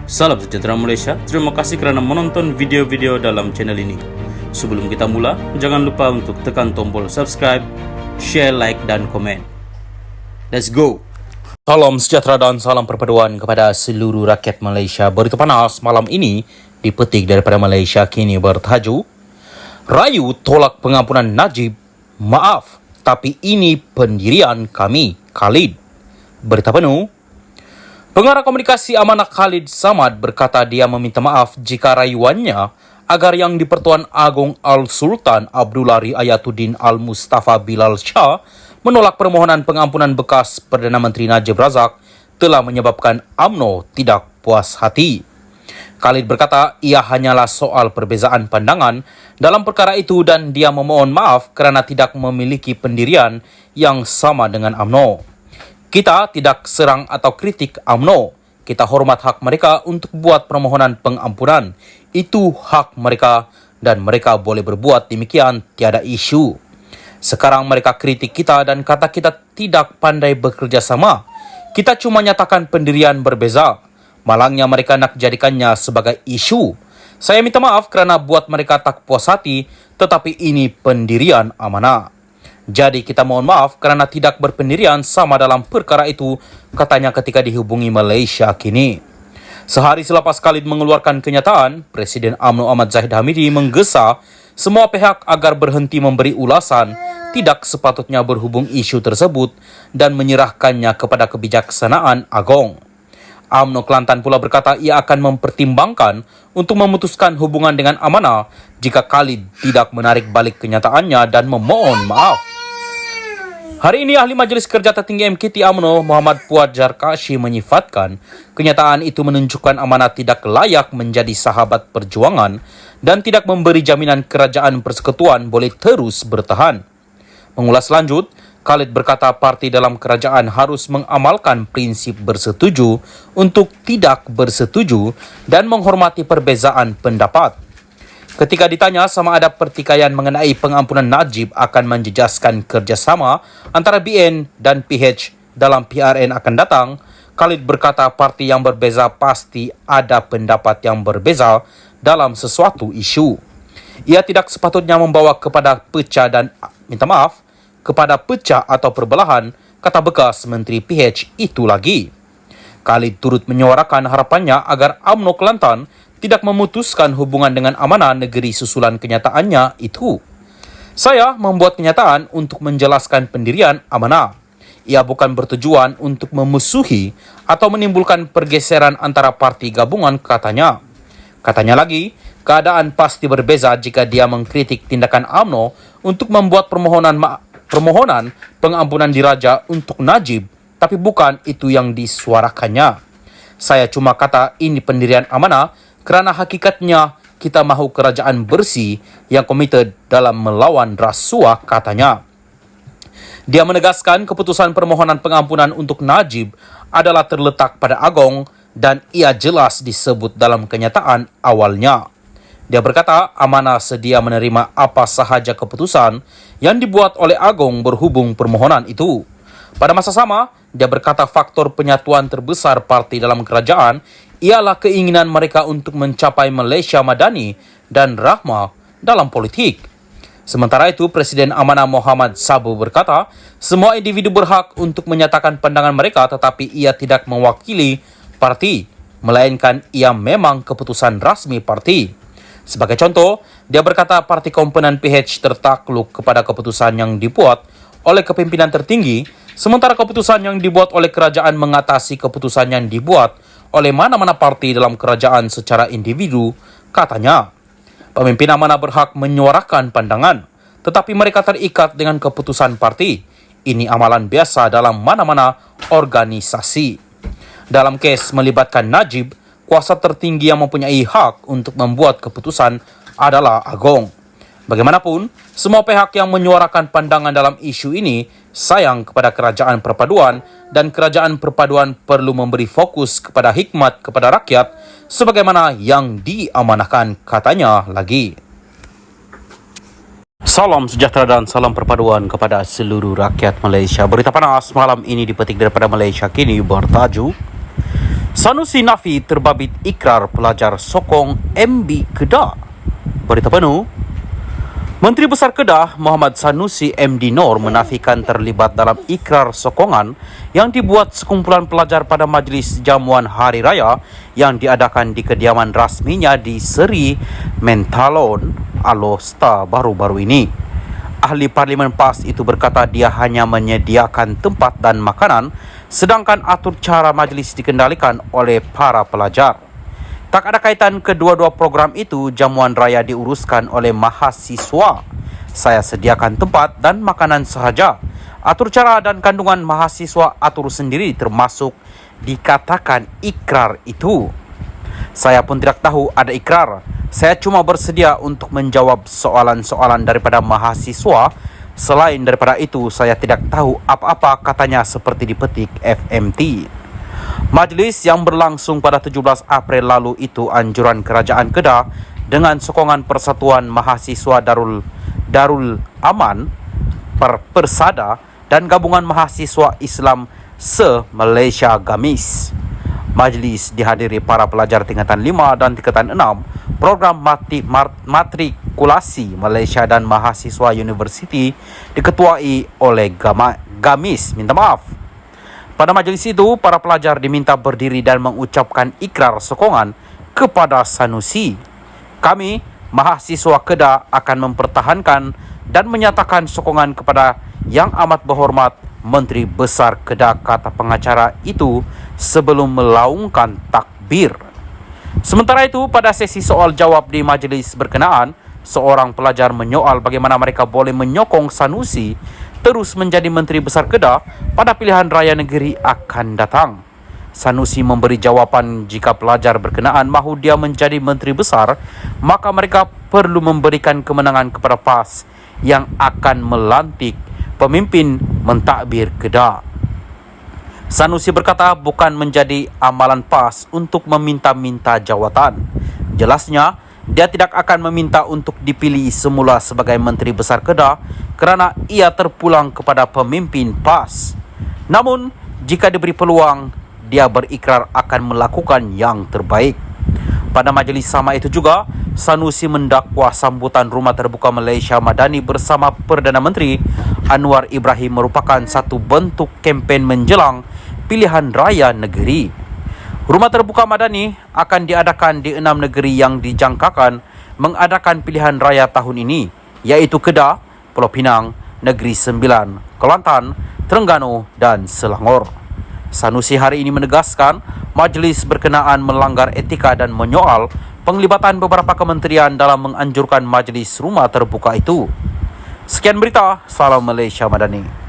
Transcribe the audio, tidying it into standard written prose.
Salam sejahtera Malaysia, terima kasih kerana menonton video-video dalam channel ini. Sebelum kita mula, jangan lupa untuk tekan tombol subscribe, share, like dan komen. Let's go! Salam sejahtera dan salam perpaduan kepada seluruh rakyat Malaysia. Berita panas malam ini dipetik daripada Malaysia Kini bertajuk Rayu tolak pengampunan Najib, maaf, tapi ini pendirian kami, Khalid. Berita penuh. Pengarah komunikasi Amanah Khalid Samad berkata dia meminta maaf jika rayuannya agar yang di-Pertuan Agong Al-Sultan Abdullah Riayatuddin Al-Mustafa Bilal Shah menolak permohonan pengampunan bekas Perdana Menteri Najib Razak telah menyebabkan UMNO tidak puas hati. Khalid berkata ia hanyalah soal perbezaan pandangan dalam perkara itu dan dia memohon maaf kerana tidak memiliki pendirian yang sama dengan UMNO. Kita tidak serang atau kritik UMNO. Kita hormat hak mereka untuk buat permohonan pengampunan. Itu hak mereka dan mereka boleh berbuat demikian, tiada isu. Sekarang mereka kritik kita dan kata kita tidak pandai bekerja sama. Kita cuma nyatakan pendirian berbeza. Malangnya mereka nak jadikannya sebagai isu. Saya minta maaf kerana buat mereka tak puas hati, tetapi ini pendirian amanah. Jadi kita mohon maaf kerana tidak berpendirian sama dalam perkara itu, katanya ketika dihubungi Malaysia Kini. Sehari selepas Khalid mengeluarkan kenyataan, Presiden UMNO Ahmad Zahid Hamidi menggesa semua pihak agar berhenti memberi ulasan tidak sepatutnya berhubung isu tersebut dan menyerahkannya kepada kebijaksanaan Agong. UMNO Kelantan pula berkata ia akan mempertimbangkan untuk memutuskan hubungan dengan Amanah jika Khalid tidak menarik balik kenyataannya dan memohon maaf. Hari ini Ahli Majlis Kerja Tertinggi MKT UMNO Muhammad Puad Jarkashi menyifatkan kenyataan itu menunjukkan Amanah tidak layak menjadi sahabat perjuangan dan tidak memberi jaminan kerajaan persekutuan boleh terus bertahan. Mengulas lanjut, Khalid berkata parti dalam kerajaan harus mengamalkan prinsip bersetuju untuk tidak bersetuju dan menghormati perbezaan pendapat. Ketika ditanya sama ada pertikaian mengenai pengampunan Najib akan menjejaskan kerjasama antara BN dan PH dalam PRN akan datang, Khalid berkata parti yang berbeza pasti ada pendapat yang berbeza dalam sesuatu isu. Ia tidak sepatutnya membawa kepada pecah dan kepada pecah atau perbelahan, kata bekas Menteri PH itu lagi. Khalid turut menyuarakan harapannya agar UMNO Kelantan tidak memutuskan hubungan dengan Amanah negeri susulan kenyataannya itu. Saya membuat kenyataan untuk menjelaskan pendirian Amanah. Ia bukan bertujuan untuk memusuhi atau menimbulkan pergeseran antara parti gabungan, katanya. Katanya lagi, keadaan pasti berbeza jika dia mengkritik tindakan UMNO untuk membuat permohonan pengampunan diraja untuk Najib, tapi bukan itu yang disuarakannya. Saya cuma kata ini pendirian Amanah kerana hakikatnya kita mahu kerajaan bersih yang komited dalam melawan rasuah, katanya. Dia menegaskan keputusan permohonan pengampunan untuk Najib adalah terletak pada Agong dan ia jelas disebut dalam kenyataan awalnya. Dia berkata Amanah sedia menerima apa sahaja keputusan yang dibuat oleh Agong berhubung permohonan itu. Pada masa sama, dia berkata faktor penyatuan terbesar parti dalam kerajaan ialah keinginan mereka untuk mencapai Malaysia Madani dan Rahmah dalam politik. Sementara itu, Presiden Amanah Muhammad Sabu berkata, semua individu berhak untuk menyatakan pandangan mereka tetapi ia tidak mewakili parti, melainkan ia memang keputusan rasmi parti. Sebagai contoh, dia berkata parti komponen PH tertakluk kepada keputusan yang dibuat oleh kepimpinan tertinggi, sementara keputusan yang dibuat oleh kerajaan mengatasi keputusan yang dibuat oleh mana-mana parti dalam kerajaan secara individu, katanya. Pemimpin Amanah berhak menyuarakan pandangan, tetapi mereka terikat dengan keputusan parti. Ini amalan biasa dalam mana-mana organisasi. Dalam kes melibatkan Najib, kuasa tertinggi yang mempunyai hak untuk membuat keputusan adalah Agong. Bagaimanapun, semua pihak yang menyuarakan pandangan dalam isu ini sayang kepada kerajaan perpaduan dan kerajaan perpaduan perlu memberi fokus kepada hikmat kepada rakyat sebagaimana yang diamanahkan, katanya lagi. Salam sejahtera dan salam perpaduan kepada seluruh rakyat Malaysia. Berita panas malam ini dipetik daripada Malaysia Kini bertajuk Sanusi Nafi terbabit ikrar pelajar sokong MB Kedah. Berita penuh. Menteri Besar Kedah Muhammad Sanusi MD Noor menafikan terlibat dalam ikrar sokongan yang dibuat sekumpulan pelajar pada majlis jamuan Hari Raya yang diadakan di kediaman rasminya di Seri Mentalon, Alor, baru-baru ini. Ahli Parlimen PAS itu berkata dia hanya menyediakan tempat dan makanan, sedangkan atur cara majlis dikendalikan oleh para pelajar. Tak ada kaitan kedua-dua program itu, jamuan raya diuruskan oleh mahasiswa. Saya sediakan tempat dan makanan sahaja. Atur cara dan kandungan mahasiswa atur sendiri, termasuk dikatakan ikrar itu. Saya pun tidak tahu ada ikrar. Saya cuma bersedia untuk menjawab soalan-soalan daripada mahasiswa. Selain daripada itu, saya tidak tahu apa-apa, katanya seperti dipetik FMT. Majlis yang berlangsung pada 17 April lalu itu anjuran Kerajaan Kedah dengan sokongan Persatuan Mahasiswa Darul Aman, Persada dan Gabungan Mahasiswa Islam se-Malaysia Gamis. Majlis dihadiri para pelajar tingkatan 5 dan tingkatan 6 program matrikulasi Malaysia dan mahasiswa universiti diketuai oleh Gamis. Pada majlis itu, para pelajar diminta berdiri dan mengucapkan ikrar sokongan kepada Sanusi. Kami, mahasiswa Kedah, akan mempertahankan dan menyatakan sokongan kepada Yang Amat Berhormat Menteri Besar Kedah, kata pengacara itu sebelum melaungkan takbir. Sementara itu, pada sesi soal jawab di majlis berkenaan, seorang pelajar menyoal bagaimana mereka boleh menyokong Sanusi terus menjadi Menteri Besar Kedah pada pilihan raya negeri akan datang. Sanusi memberi jawapan jika pelajar berkenaan mahu dia menjadi Menteri Besar, maka mereka perlu memberikan kemenangan kepada PAS yang akan melantik pemimpin mentadbir Kedah. Sanusi berkata bukan menjadi amalan PAS untuk meminta-minta jawatan. Jelasnya, dia tidak akan meminta untuk dipilih semula sebagai Menteri Besar Kedah kerana ia terpulang kepada pemimpin PAS. Namun, jika diberi peluang, dia berikrar akan melakukan yang terbaik. Pada majlis sama itu juga, Sanusi mendakwa sambutan Rumah Terbuka Malaysia Madani bersama Perdana Menteri Anwar Ibrahim merupakan satu bentuk kempen menjelang pilihan raya negeri. Rumah Terbuka Madani akan diadakan di 6 negeri yang dijangkakan mengadakan pilihan raya tahun ini, iaitu Kedah, Pulau Pinang, Negeri Sembilan, Kelantan, Terengganu dan Selangor. Sanusi hari ini menegaskan majlis berkenaan melanggar etika dan menyoal penglibatan beberapa kementerian dalam menganjurkan majlis rumah terbuka itu. Sekian berita, salam Malaysia Madani.